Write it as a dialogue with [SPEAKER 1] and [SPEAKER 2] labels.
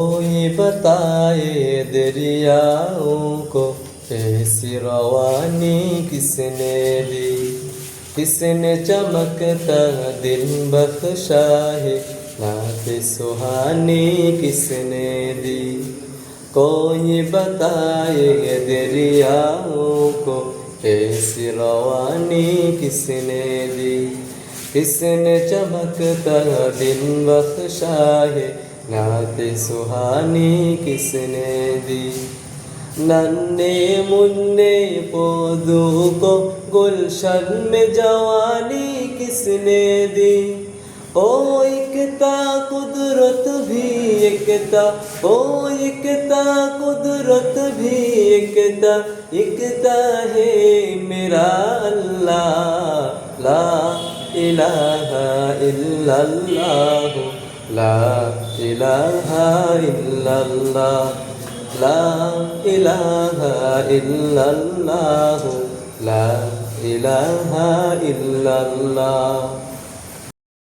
[SPEAKER 1] कोई बताए दरियाओं को ऐसी रवानी किसने दी, किसने चमकता दिल बख्शा है नात सुहानी किसने दी। कोई बताए दरियाओं को ऐसी रवानी किसने दी, किसने चमकता दिल बख्शा है नाते सुहानी किसने दी। नन्हे मुन्ने पौधों को गुलशन में जवानी किसने दी। ओ एकता कुदरत भी एकता, ओ एकता कुदरत भी एकता, एकता है मेरा अल्लाह। ला इलाहा इल्लल्लाह, ला इलाहा इल्लल्लाह, ला इलाहा इल्लल्लाह, ला इलाहा इल्लल्लाह।